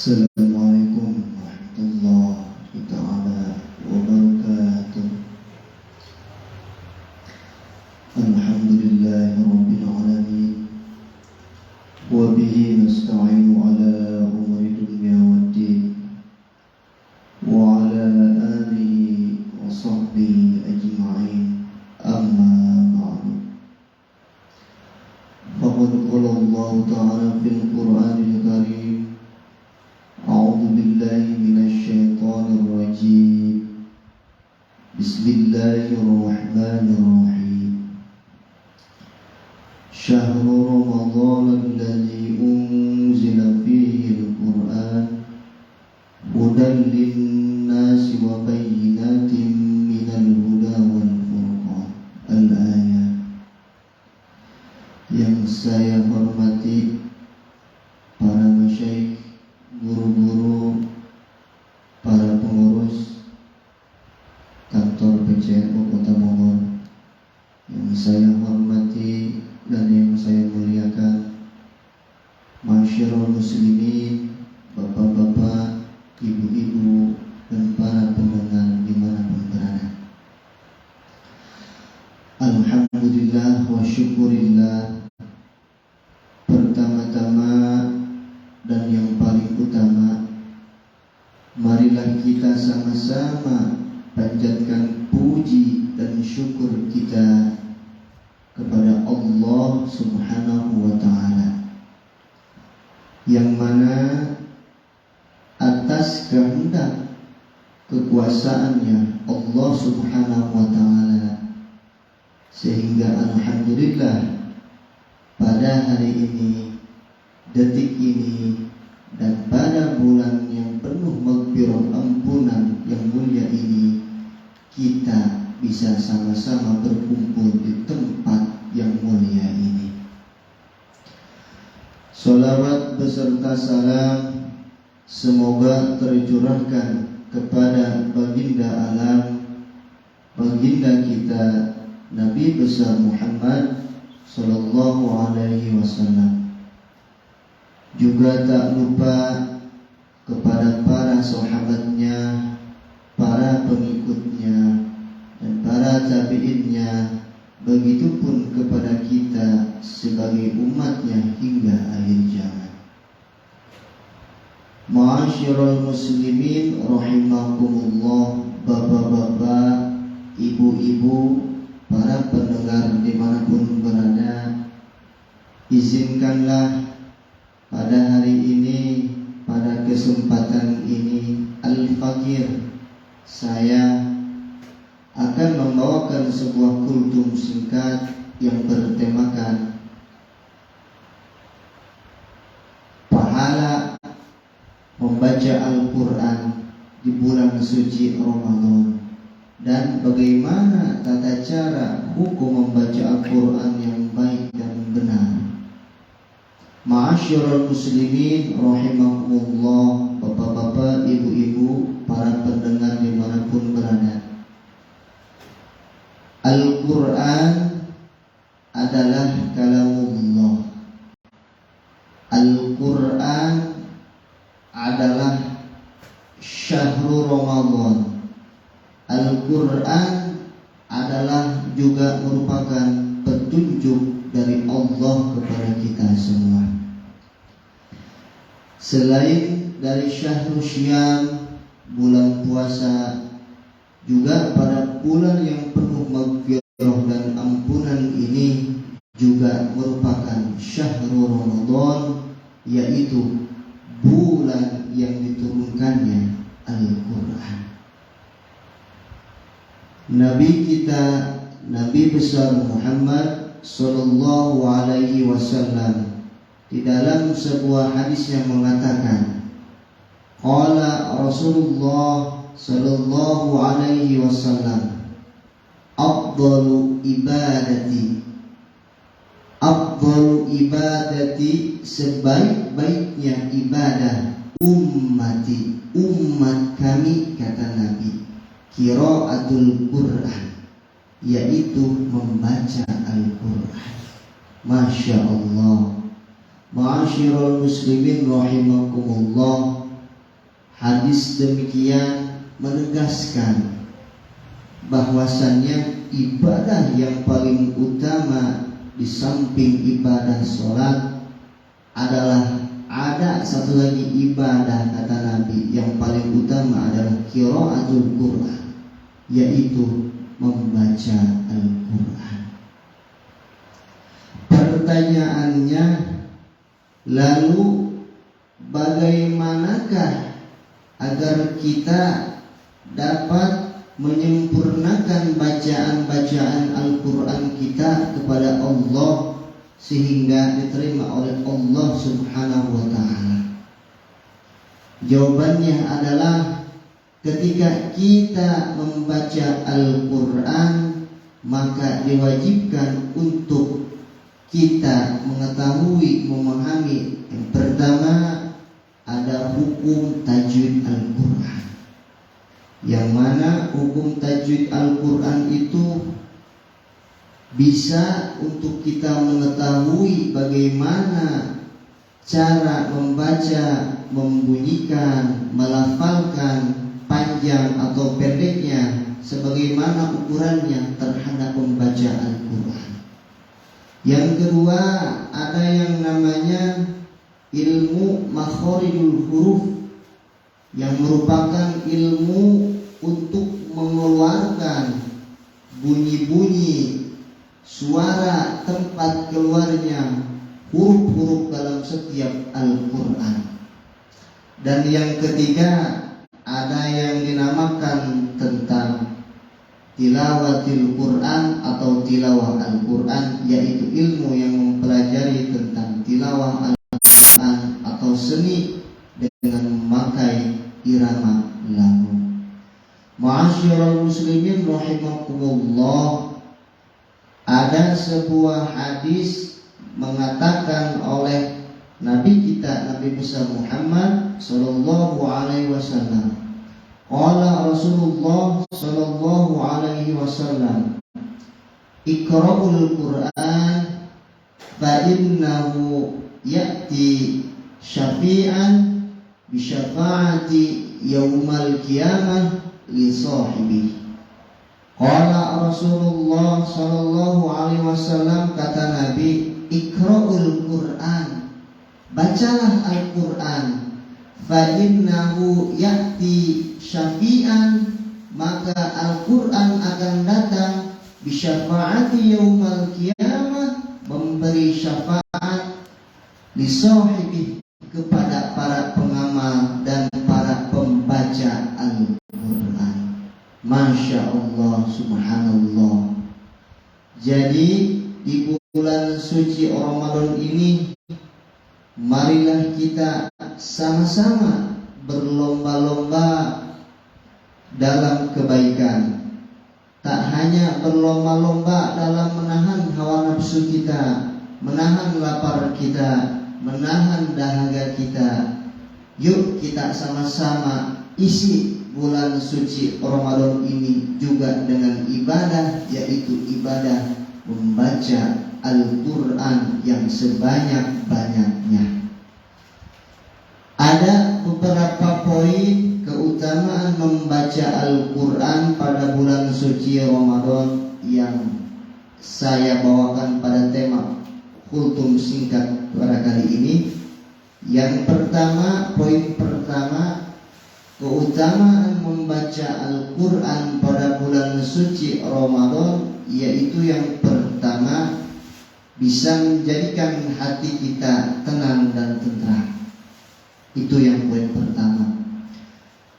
Assalamualaikum warahmatullahi ta'ala wabarakatuh. Alhamdulillahi rabbil alamin. Wa bihi nasta'inu ala umuri dunya waddin. Wa ala alihi wa sahbihi ajma'in. Amma ba'du. Faqad qala Allah ta'ala fil Qur'anil Karim, A'udzu billahi minasyaitonir rajim. Bismillahirrahmanirrahim. Syahrul Ramadan alladzi unzila fihi al-Qur'an hudan lin-nasi wa bayyinatin minal huda wal furqan. Al-ayat. Yang saya hormati para masyayikh, guru-guru, para pengurus kantor PCNU Kota Bogor, yang saya hormati dan yang saya muliakan, masyarul muslimin, bapak-bapak, ibu-ibu, dan para pendengar dimanapun berada. Alhamdulillah wa syukurillah. Pertama-tama dan yang paling utama, marilah kita sama-sama panjatkan puji dan syukur kita kepada Allah Subhanahu wa ta'ala, yang mana atas kehendak kekuasaannya Allah Subhanahu wa ta'ala, sehingga alhamdulillah pada hari ini, detik ini, dan pada bulan yang penuh maghfirah ampunan yang mulia ini, kita bisa sama-sama berkumpul di tempat yang mulia ini. Sholawat beserta salam semoga tercurahkan kepada baginda alam, baginda kita Nabi besar Muhammad sallallahu alaihi wasallam. Juga tak lupa kepada para sahabatnya, para pengikutnya, dan para tabi'innya, begitupun kepada kita sebagai umatnya hingga akhir zaman. Ma'asyiral muslimin rahimakumullah, bapak-bapak, ibu-ibu, para pendengar dimanapun berada, izinkanlah pada hari ini, pada kesempatan ini, Al-Fakir, saya akan membawakan sebuah kultum singkat yang bertemakan pahala membaca Al-Quran di bulan suci Ramadan, dan bagaimana tata cara hukum membaca Al-Quran yang baik dan benar. Ma'asyiral muslimin rahimakumullah, bapak-bapak, ibu-ibu, para pendengar dimanapun berada, Al-Quran adalah kalamullah. Al-Quran adalah syahrul Ramadan. Al-Quran adalah juga merupakan petunjuk dari Allah kepada kita semua. Selain dari syahrul syam, bulan puasa, juga pada bulan yang penuh maghfirah dan ampunan ini juga merupakan syahrul Ramadan, yaitu bulan yang diturunkannya Al-Quran. Nabi kita, Nabi besar Muhammad sallallahu alaihi wasallam, di dalam sebuah hadis yang mengatakan, qala Rasulullah sallallahu alaihi wasallam, afdalu ibadati, sebaik-baiknya ibadah, umat kami, kata Nabi, qiraatul Quran, yaitu membaca Al-Quran. Masya Allah. Ma'asyiral muslimin rahimakumullah, Hadis demikian menegaskan bahwasannya ibadah yang paling utama di samping ibadah sholat adalah ada satu lagi ibadah, kata Nabi, yang paling utama adalah qiraatul Quran, yaitu membaca Al-Quran. Pertanyaannya, lalu bagaimanakah agar kita dapat menyempurnakan bacaan-bacaan Al-Quran kita kepada Allah sehingga diterima oleh Allah Subhanahu wa ta'ala? Jawabannya adalah ketika kita membaca Al-Quran, maka diwajibkan untuk kita mengetahui, memahami yang pertama ada hukum tajwid Al-Quran, yang mana hukum tajwid Al-Quran itu bisa untuk kita mengetahui bagaimana cara membaca, membunyikan, melafalkan, panjang atau pendeknya, sebagaimana ukurannya terhadap membaca Al-Quran. Yang kedua, ada yang namanya ilmu makhorijul huruf, yang merupakan ilmu untuk mengeluarkan bunyi-bunyi, suara, tempat keluarnya huruf-huruf dalam setiap Al-Quran. Dan yang ketiga, ada yang dinamakan tentang tilawatil Quran atau tilawah Al-Quran, yaitu ilmu yang mempelajari tentang tilawah Al-Quran atau seni dengan memakai irama lagu. Ma'asyiral muslimin rahimakumullah, ada sebuah hadis mengatakan oleh Nabi kita, Nabi besar Muhammad sallallahu alaihi wasallam, qala Rasulullah sallallahu alaihi wasallam, iqra'ul Qur'an fa innahu ya'ti syafi'an bi syafa'ati yaumal qiyamah li sahibi. Qala Rasulullah sallallahu alaihi wasallam, kata Nabi, iqra'ul Qur'an, bacalah Al-Quran, fa innahu ya'ti syafi'an, maka Al-Quran akan datang bi syafa'ati yaumal qiyamah, memberi syafaat li sahibi, kepada para pengamal dan para pembaca Al-Quran. Masya Allah, subhanallah. Jadi di bulan suci Ramadan ini, marilah kita sama-sama berlomba-lomba dalam kebaikan. Tak hanya berlomba-lomba dalam menahan hawa nafsu kita, menahan lapar kita, menahan dahaga kita. Yuk kita sama-sama isi bulan suci Ramadan ini juga dengan ibadah, yaitu ibadah membaca Al-Quran yang sebanyak-banyaknya. Ada beberapa poin keutamaan membaca Al-Quran pada bulan suci Ramadan yang saya bawakan pada tema kultum singkat pada kali ini. Yang pertama, poin pertama, keutamaan membaca Al-Quran pada bulan suci Ramadan, yaitu yang pertama, bisa menjadikan hati kita tenang dan tentram. Itu yang poin pertama.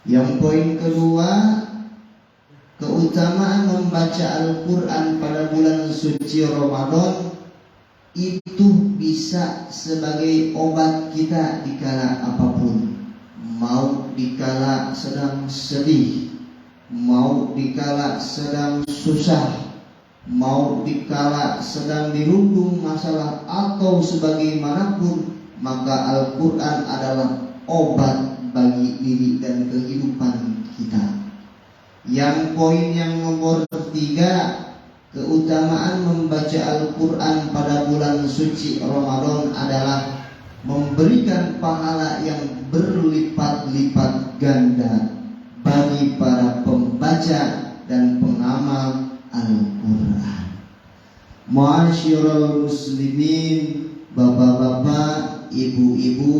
Yang poin kedua, keutamaan membaca Al-Quran pada bulan suci Ramadan itu bisa sebagai obat kita dikala apapun. Mau dikala sedang sedih, mau dikala sedang susah, mau dikala sedang dirundung masalah atau sebagaimanapun, maka Al-Quran adalah obat bagi diri dan kehidupan kita. Yang poin yang nomor 3, keutamaan membaca Al-Quran pada bulan suci Ramadan adalah memberikan pahala yang berlipat berlipat-lipat ganda bagi para pembaca dan pengamal Al-Quran. Ma'asyiral muslimin, bapak-bapak, ibu-ibu,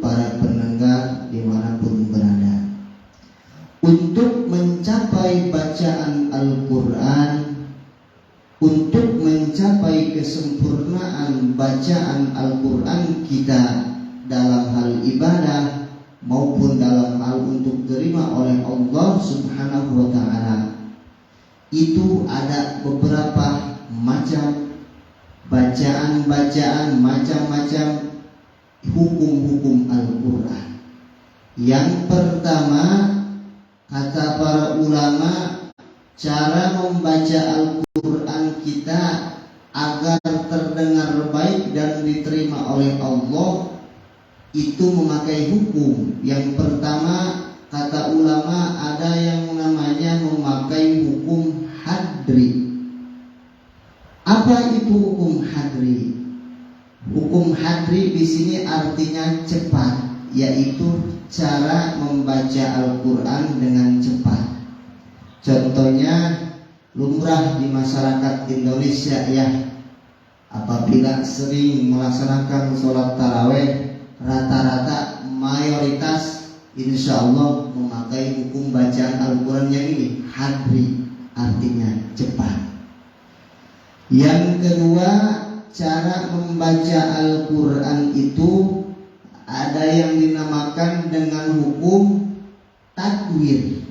para pendengar dimanapun berada. Untuk mencapai bacaan Al-Quran, untuk mencapai kesempurnaan bacaan Al-Quran kita dalam hal ibadah maupun dalam hal untuk diterima oleh Allah Subhanahu wa ta'ala, itu ada beberapa macam bacaan-bacaan, macam-macam hukum-hukum Al-Quran. Yang pertama, kata para ulama, cara membaca Al-Quran kita agar terdengar baik dan diterima oleh Allah itu memakai hukum. Yang pertama, kata ulama, ada yang namanya memakai hukum hadri. Apa itu hukum hadri? Hukum hadri di sini artinya cepat, yaitu cara membaca Al-Quran dengan cepat. Contohnya lumrah di masyarakat Indonesia ya, apabila sering melaksanakan sholat taraweh, rata-rata mayoritas insya Allah memakai hukum bacaan Al-Quran yang ini hadri, artinya cepat. Yang kedua, cara membaca Al-Quran itu ada yang dinamakan dengan hukum tadwir.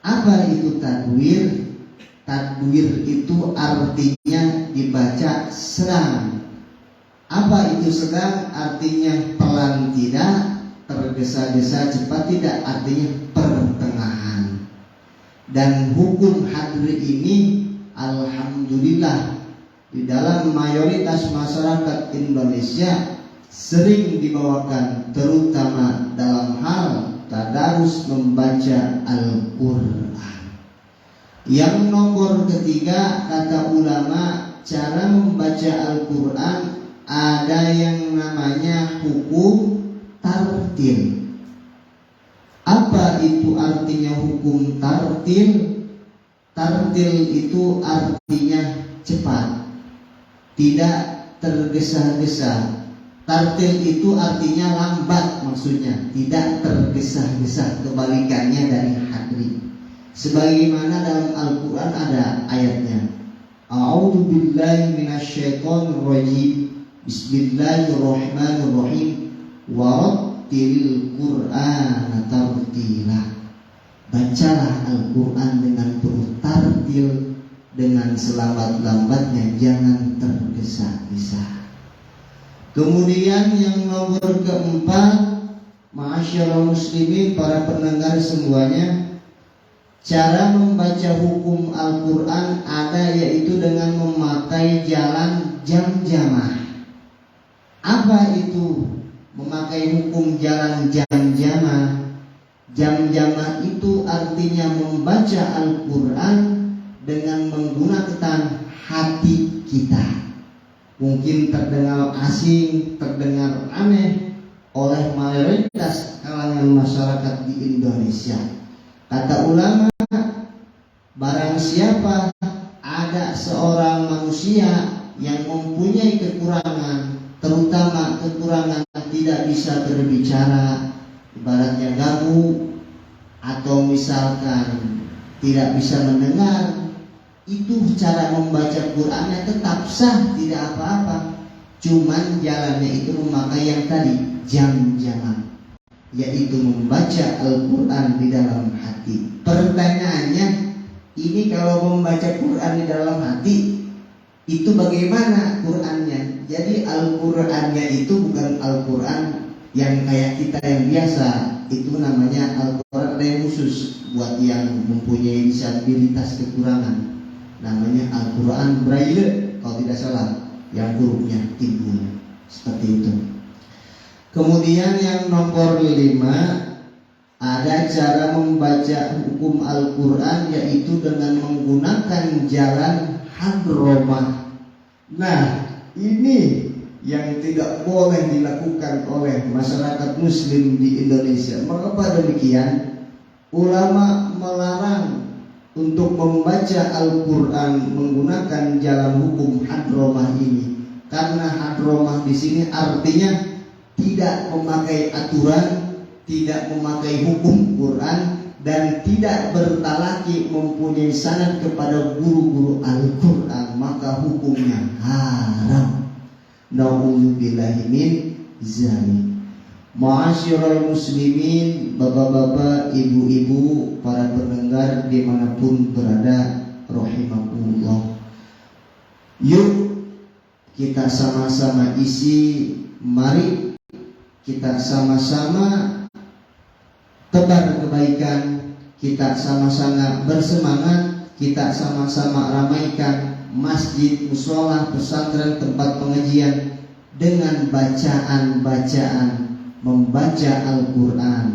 Apa itu tadwir? Tadwir itu artinya dibaca sedang. Apa itu sedang? Artinya pelan tidak, tergesa-gesa cepat tidak, artinya pertengahan. Dan hukum hadri ini alhamdulillah di dalam mayoritas masyarakat Indonesia sering dibawakan, terutama dalam hal tadarus membaca Al-Quran. Yang nomor ketiga, kata ulama, cara membaca Al-Quran ada yang namanya hukum tartil. Apa itu artinya hukum tartil? Tartil itu artinya cepat, tidak tergesa-gesa. Tartil itu artinya lambat, maksudnya tidak tergesa-gesa, kebalikannya dari hadri. Sebagaimana dalam Al-Quran ada ayatnya, A'udzu billahi minasyaitonir rajim, Bismillahirrahmanirrahim, warattilil Qur'ana tartila. Bacalah Al-Quran dengan penuh tartil, dengan selambat-lambatnya, jangan tergesa-gesa. Kemudian yang nomor keempat, ma'asyiral muslimin, para pendengar semuanya, cara membaca hukum Al-Quran ada yaitu dengan memakai jalan jam-jamah. Apa itu memakai hukum jalan jam-jamah? Jam-jamah itu artinya membaca Al-Quran dengan menggunakan hati kita. Mungkin terdengar asing, terdengar aneh oleh mayoritas kalangan masyarakat di Indonesia. Kata ulama, barang siapa ada seorang manusia yang mempunyai kekurangan, terutama kekurangan tidak bisa berbicara, ibaratnya gabu, atau misalkan tidak bisa mendengar, itu cara membaca Qur'annya tetap sah, tidak apa-apa. Cuman jalannya itu memakai yang tadi, jam-jaman, yaitu membaca Al-Quran di dalam hati. Pertanyaannya, ini kalau membaca Quran di dalam hati, itu bagaimana Qurannya? Jadi Al-Qurannya itu bukan Al-Quran yang kayak kita yang biasa. Itu namanya Al-Quran yang khusus buat yang mempunyai disabilitas kekurangan. Namanya Al-Quran Braille kalau tidak salah, yang hurufnya timbul seperti itu. Kemudian yang nomor 5, ada cara membaca hukum Al-Quran yaitu dengan menggunakan jalan hadromah. Nah, ini yang tidak boleh dilakukan oleh masyarakat muslim di Indonesia. Mengapa demikian? Ulama melarang untuk membaca Al-Quran menggunakan jalan hukum hadromah ini, karena hadromah di sini artinya tidak memakai aturan, tidak memakai hukum Quran, dan tidak bertalaki mempunyai sanad kepada guru-guru Al-Quran, maka hukumnya haram. Na'udzubillahi min zalik. Ma'asyiral muslimin, bapak-bapak, ibu-ibu, para pendengar dimanapun berada, rahimakumullah. Yuk kita sama-sama isi, mari kita sama-sama tebar kebaikan, kita sama-sama bersemangat, kita sama-sama ramaikan masjid, mushola, pesantren, tempat pengajian dengan bacaan-bacaan membaca Al-Quran.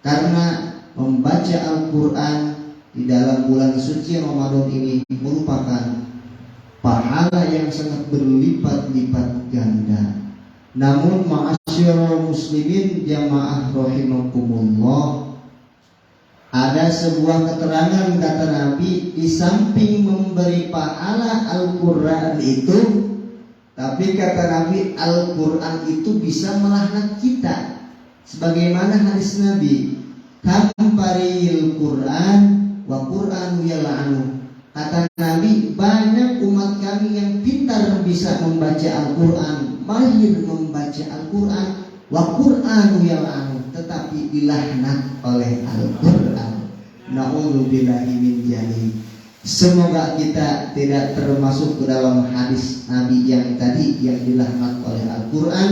Karena membaca Al-Quran di dalam bulan suci Ramadan ini merupakan pahala yang sangat berlipat-lipat ganda. Namun ma'asyiral muslimin jamaah rahimakumullah, ada sebuah keterangan kata Nabi, di samping memberi pahala Al-Quran itu, tapi kata Nabi, Al-Quran itu bisa melaknat kita. Sebagaimana hadis Nabi, kamparil Quran wa Qur'anu yal'anu. Kata Nabi, banyak umat kami yang pintar bisa membaca Al-Quran, mahir membaca Al-Quran, wa Qur'anu yal'anu, tetapi dilaknat oleh Al-Quran. Na'udzubillahi min dzalik. Semoga kita tidak termasuk ke dalam hadis Nabi yang tadi yang dilaknat oleh Al-Quran.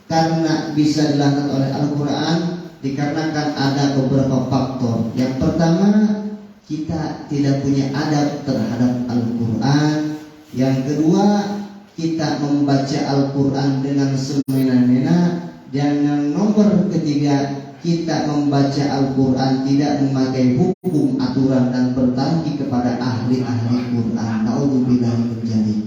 Karena bisa dilaknat oleh Al-Quran dikarenakan ada beberapa faktor. Yang pertama, kita tidak punya adab terhadap Al-Quran. Yang kedua, kita membaca Al-Quran dengan semena-mena. Dan yang nomor ketiga, kita membaca Al-Quran tidak memakai hukum, aturan, dan bertangki kepada ahli-ahli Quran. Na'udzubillahi min dzalik.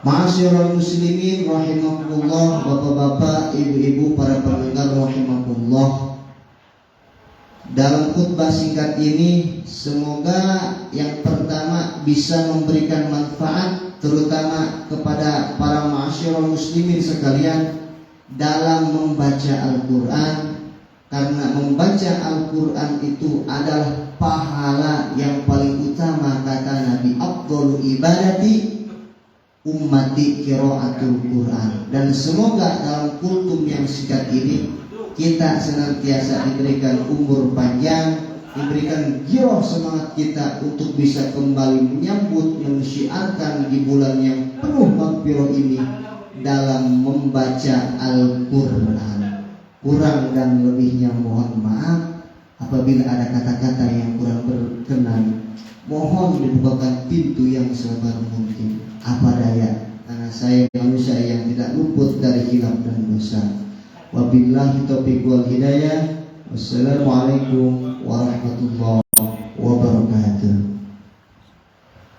Ma'asyiral muslimin rahimakumullah, bapak-bapak, ibu-ibu, para pendengar rahimakumullah. Dalam khutbah singkat ini, semoga yang pertama bisa memberikan manfaat terutama kepada para ma'asyiral muslimin sekalian dalam membaca Al-Quran. Karena membaca Al-Quran itu adalah pahala yang paling utama, kata Nabi, afdhalu ibadati ummati qiraatul Quran. Dan semoga dalam kultum yang singkat ini kita senantiasa diberikan umur panjang, diberikan giroh semangat kita untuk bisa kembali menyambut, mensyiarkan di bulan yang penuh maghfirah ini dalam membaca Al-Quran. Kurang dan lebihnya mohon maaf. Apabila ada kata-kata yang kurang berkenan, mohon dibukakan pintu yang selebar mungkin. Apa daya, karena saya manusia yang tidak luput dari hilaf dan dosa. Wabillahi taufiq wal hidayah. Wassalamualaikum warahmatullahi